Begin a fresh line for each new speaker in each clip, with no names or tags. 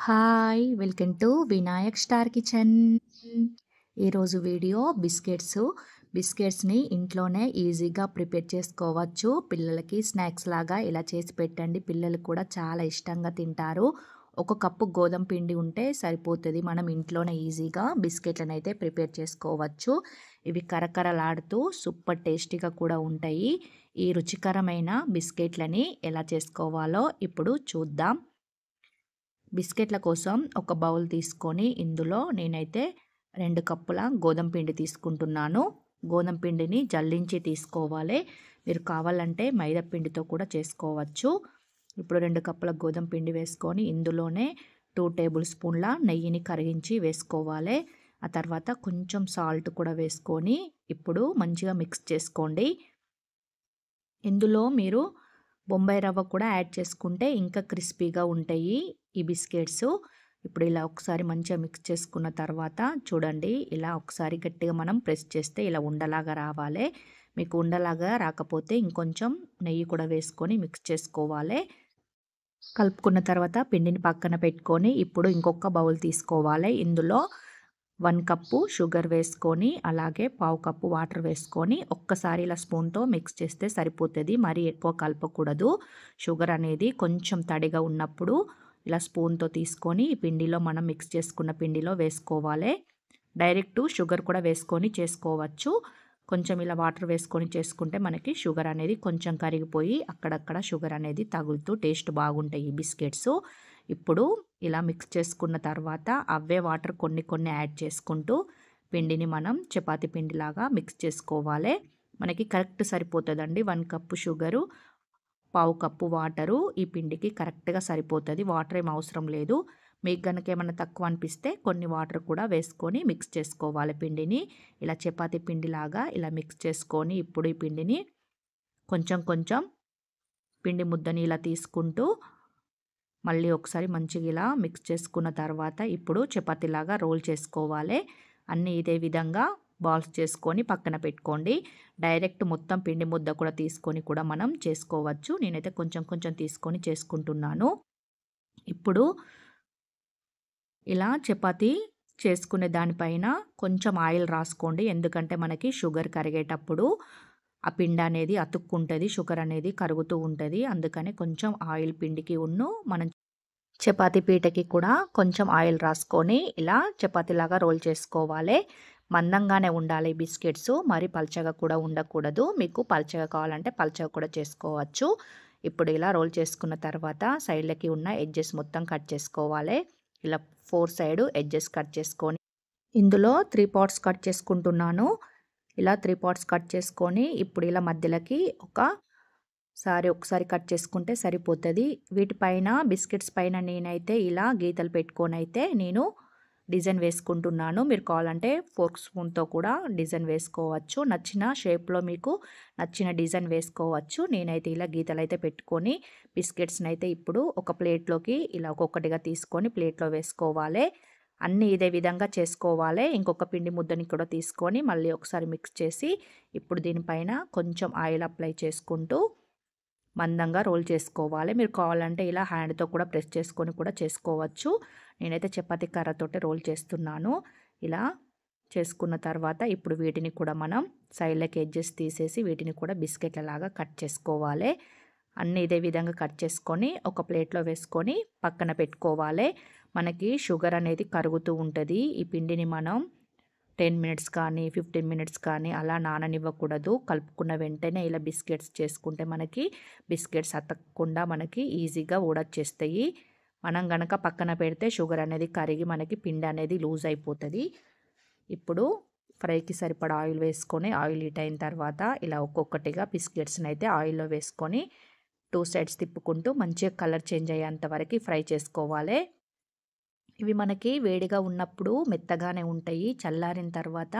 Hi! Welcome to Vinayak star kitchen. ఈరోజు video బిస్కెట్స్‌ని ఇంట్లోనే ఈజీగా ప్రిపేర్ చేసుకోవచ్చు. పిల్లలకి స్నాక్స్ లాగా ఇలా చేసి పెట్టండి. పిల్లలు కూడా చాలా ఇష్టంగా తింటారు. ఒక కప్పు గోధుమ పిండి ఉంటే సరిపోతది. మనం ఇంట్లోనే ఈజీగా బిస్కెట్‌లనైతే ప్రిపేర్ చేసుకోవచ్చు. ఇవి కరకరలాడుతూ సూపర్ టేస్టీగా కూడా ఉంటాయి. ఈ రుచికరమైన బిస్కెట్‌లని ఎలా చేసుకోవాలో ఇప్పుడు చూద్దాం. బిస్కెట్ల కోసం ఒక బౌల్ తీసుకొని ఇందులో నేనైతే 2 కప్పుల గోధుమ పిండి తీసుకుంటున్నాను. గోధుమ పిండిని జల్లించి తీసుకోవాలి. మీరు కావాలంటే మైదా పిండితో కూడా చేసుకోవచ్చు. ఇప్పుడు 2 కప్పుల గోధుమ పిండి వేసుకొని ఇందులోనే 2 టేబుల్ స్పూన్ల నెయ్యిని కరిగించి వేసుకోవాలి. ఆ తర్వాత కొంచెం సాల్ట్ కూడా వేసుకొని ఇప్పుడు మంచిగా మిక్స్ చేసుకోండి. ఇందులో మీరు బొంబాయి రవ్వ కూడా యాడ్ చేసుకుంటే ఇంకా క్రిస్పీగా ఉంటాయి ఈ బిస్కెట్స్. ఇప్పుడు ఇలా ఒకసారి మంచిగా మిక్స్ చేసుకున్న తర్వాత చూడండి, ఇలా ఒకసారి గట్టిగా మనం ప్రెస్ చేస్తే ఇలా ఉండలాగా రావాలి. మీకు ఉండలాగా రాకపోతే ఇంకొంచెం నెయ్యి కూడా వేసుకొని మిక్స్ చేసుకోవాలి. కలుపుకున్న తర్వాత పిండిని పక్కన పెట్టుకొని ఇప్పుడు ఇంకొక బౌల్ తీసుకోవాలి. ఇందులో 1 కప్పు షుగర్ వేసుకొని అలాగే పావు కప్పు వాటర్ వేసుకొని ఒక్కసారి ఇలా స్పూన్తో మిక్స్ చేస్తే సరిపోతుంది. మరీ ఎక్కువ కలపకూడదు. షుగర్ అనేది కొంచెం తడిగా ఉన్నప్పుడు ఇలా స్పూన్తో తీసుకొని ఈ పిండిలో మనం మిక్స్ చేసుకున్న పిండిలో వేసుకోవాలి. డైరెక్ట్ షుగర్ కూడా వేసుకొని చేసుకోవచ్చు. కొంచెం ఇలా వాటర్ వేసుకొని చేసుకుంటే మనకి షుగర్ అనేది కొంచెం కరిగిపోయి అక్కడక్కడ షుగర్ అనేది తగులుతూ టేస్ట్ బాగుంటాయి ఈ బిస్కెట్స్. ఇప్పుడు ఇలా మిక్స్ చేసుకున్న తర్వాత అవే వాటర్ కొన్ని కొన్ని యాడ్ చేసుకుంటూ పిండిని మనం చపాతీ పిండిలాగా మిక్స్ చేసుకోవాలి. మనకి కరెక్ట్ సరిపోతుందండి. 1 కప్పు షుగరు, పావు కప్పు వాటరు ఈ పిండికి కరెక్ట్గా సరిపోతుంది. వాటర్ ఏం అవసరం లేదు. మీకు కనుక ఏమైనా తక్కువ అనిపిస్తే కొన్ని వాటర్ కూడా వేసుకొని మిక్స్ చేసుకోవాలి పిండిని. ఇలా చపాతీ పిండిలాగా ఇలా మిక్స్ చేసుకొని ఇప్పుడు ఈ పిండిని కొంచెం కొంచెం పిండి ముద్దని ఇలా తీసుకుంటూ మళ్ళీ ఒకసారి మంచిగా ఇలా మిక్స్ చేసుకున్న తర్వాత ఇప్పుడు చపాతీలాగా రోల్ చేసుకోవాలి. అన్నీ ఇదే విధంగా బాల్స్ చేసుకొని పక్కన పెట్టుకోండి. డైరెక్ట్ మొత్తం పిండి ముద్ద కూడా తీసుకొని కూడా మనం చేసుకోవచ్చు. నేనైతే కొంచెం కొంచెం తీసుకొని చేసుకుంటున్నాను. ఇప్పుడు ఇలా చపాతీ చేసుకునే దానిపైన కొంచెం ఆయిల్ రాసుకోండి. ఎందుకంటే మనకి షుగర్ కరిగేటప్పుడు ఆ పిండి అనేది అతుక్కుంటుంది. షుగర్ అనేది కరుగుతూ ఉంటుంది. అందుకని కొంచెం ఆయిల్ పిండికి మనం చపాతీ పీటకి కూడా కొంచెం ఆయిల్ రాసుకొని ఇలా చపాతీలాగా రోల్ చేసుకోవాలి. మందంగానే ఉండాలి బిస్కెట్స్. మరి పల్చగా కూడా ఉండకూడదు. మీకు పల్చగా కావాలంటే పల్చగా కూడా చేసుకోవచ్చు. ఇప్పుడు ఇలా రోల్ చేసుకున్న తర్వాత సైడ్లకి ఉన్న ఎడ్జెస్ మొత్తం కట్ చేసుకోవాలి. ఇలా 4 సైడ్ ఎడ్జెస్ కట్ చేసుకొని ఇందులో 3 పార్ట్స్ కట్ చేసుకుంటున్నాను. ఇలా 3 పార్ట్స్ కట్ చేసుకొని ఇప్పుడు ఇలా మధ్యలోకి ఒకసారి కట్ చేసుకుంటే సరిపోతుంది. వీటిపైన బిస్కెట్స్ పైన నేనైతే ఇలా గీతలు పెట్టుకొని అయితే నేను డిజైన్ వేసుకుంటున్నాను. మీరు కావాలంటే ఫోర్క్ స్పూన్తో కూడా డిజైన్ వేసుకోవచ్చు. నచ్చిన షేప్లో మీకు నచ్చిన డిజైన్ వేసుకోవచ్చు. నేనైతే ఇలా గీతలు అయితే పెట్టుకొని బిస్కెట్స్ని అయితే ఇప్పుడు ఒక ప్లేట్లోకి ఇలా ఒక్కొక్కటిగా తీసుకొని ప్లేట్లో వేసుకోవాలి. అన్నీ ఇదే విధంగా చేసుకోవాలి. ఇంకొక పిండి ముద్దని కూడా తీసుకొని మళ్ళీ ఒకసారి మిక్స్ చేసి ఇప్పుడు దీనిపైన కొంచెం ఆయిల్ అప్లై చేసుకుంటూ మందంగా రోల్ చేసుకోవాలి. మీరు కావాలంటే ఇలా హ్యాండ్తో కూడా ప్రెస్ చేసుకొని కూడా చేసుకోవచ్చు. నేనైతే చపాతీ కర్రతోటి రోల్ చేస్తున్నాను. ఇలా చేసుకున్న తర్వాత ఇప్పుడు వీటిని కూడా మనం సైడ్లకి ఎడ్జెస్ తీసేసి వీటిని కూడా బిస్కెట్ల లాగా కట్ చేసుకోవాలి. అన్నీ ఇదే విధంగా కట్ చేసుకొని ఒక ప్లేట్లో వేసుకొని పక్కన పెట్టుకోవాలి. మనకి షుగర్ అనేది కరుగుతూ ఉంటుంది. ఈ పిండిని మనం 10 మినిట్స్ కానీ 15 మినిట్స్ కానీ అలా నాననివ్వకూడదు. కలుపుకున్న వెంటనే ఇలా బిస్కెట్స్ చేసుకుంటే మనకి బిస్కెట్స్ అతకకుండా మనకి ఈజీగా ఊడొచ్చేస్తాయి. మనం గనక పక్కన పెడితే షుగర్ అనేది కరిగి మనకి పిండి అనేది లూజ్ అయిపోతుంది. ఇప్పుడు ఫ్రైకి సరిపడా ఆయిల్ వేసుకొని ఆయిల్ హీట్ అయిన తర్వాత ఇలా ఒక్కొక్కటిగా బిస్కెట్స్ని అయితే ఆయిల్లో వేసుకొని 2 సైడ్స్ తిప్పుకుంటూ మంచిగా కలర్ చేంజ్ అయ్యేంత వరకు ఫ్రై చేసుకోవాలి. ఇవి మనకి వేడిగా ఉన్నప్పుడు మెత్తగానే ఉంటాయి. చల్లారిన తర్వాత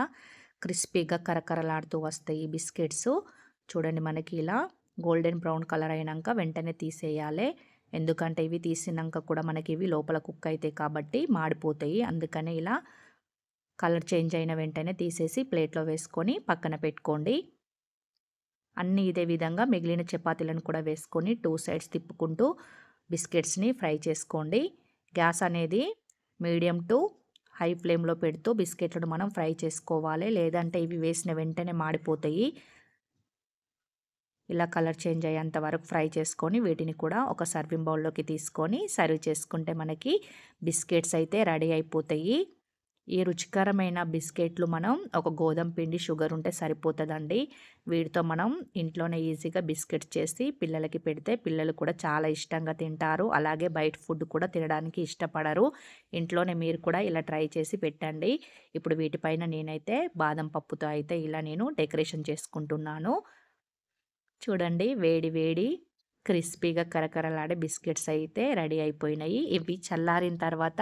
క్రిస్పీగా కరకరలాడుతూ వస్తాయి బిస్కెట్స్. చూడండి, మనకి ఇలా గోల్డెన్ బ్రౌన్ కలర్ అయినాక వెంటనే తీసేయాలి. ఎందుకంటే ఇవి తీసినాక కూడా మనకి ఇవి లోపల కుక్ అవుతాయి కాబట్టి మాడిపోతాయి. అందుకని ఇలా కలర్ చేంజ్ అయిన వెంటనే తీసేసి ప్లేట్లో వేసుకొని పక్కన పెట్టుకోండి. అన్నీ ఇదే విధంగా మిగిలిన చపాతీలను కూడా వేసుకొని 2 సైడ్స్ తిప్పుకుంటూ బిస్కెట్స్ని ఫ్రై చేసుకోండి. గ్యాస్ అనేది మీడియం టు హై ఫ్లేమ్లో పెడుతూ బిస్కెట్లను మనం ఫ్రై చేసుకోవాలి. లేదంటే ఇవి వేసిన వెంటనే మాడిపోతాయి. ఇలా కలర్ చేంజ్ అయ్యేంత వరకు ఫ్రై చేసుకొని వీటిని కూడా ఒక సర్వింగ్ బౌల్లోకి తీసుకొని సర్వ్ చేసుకుంటే మనకి బిస్కెట్స్ అయితే రెడీ అయిపోతాయి. ఈ రుచికరమైన బిస్కెట్లు మనం ఒక గోధుమ పిండి షుగర్ ఉంటే సరిపోతుందండి. వీటితో మనం ఇంట్లోనే ఈజీగా బిస్కెట్స్ చేసి పిల్లలకి పెడితే పిల్లలు కూడా చాలా ఇష్టంగా తింటారు. అలాగే బయట ఫుడ్ కూడా తినడానికి ఇష్టపడరు. ఇంట్లోనే మీరు కూడా ఇలా ట్రై చేసి పెట్టండి. ఇప్పుడు వీటిపైన నేనైతే బాదం పప్పుతో అయితే ఇలా నేను డెకరేషన్ చేసుకుంటున్నాను. చూడండి వేడి వేడి క్రిస్పీగా కరకరలాడే బిస్కెట్స్ అయితే రెడీ అయిపోయినాయి. ఇవి చల్లారిన తర్వాత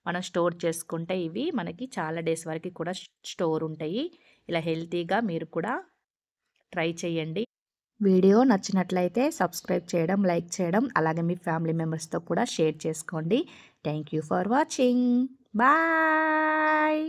మనం స్టోర్ చేసుకుంటే ఇవి మనకి చాలా డేస్ వరకు కూడా స్టోర్ ఉంటాయి. ఇలా హెల్తీగా మీరు కూడా ట్రై చేయండి. వీడియో నచ్చినట్లయితే సబ్స్క్రైబ్ చేయడం, లైక్ చేయడం, అలాగే మీ ఫ్యామిలీ మెంబర్స్తో కూడా షేర్ చేసుకోండి. Thank you for watching. Bye.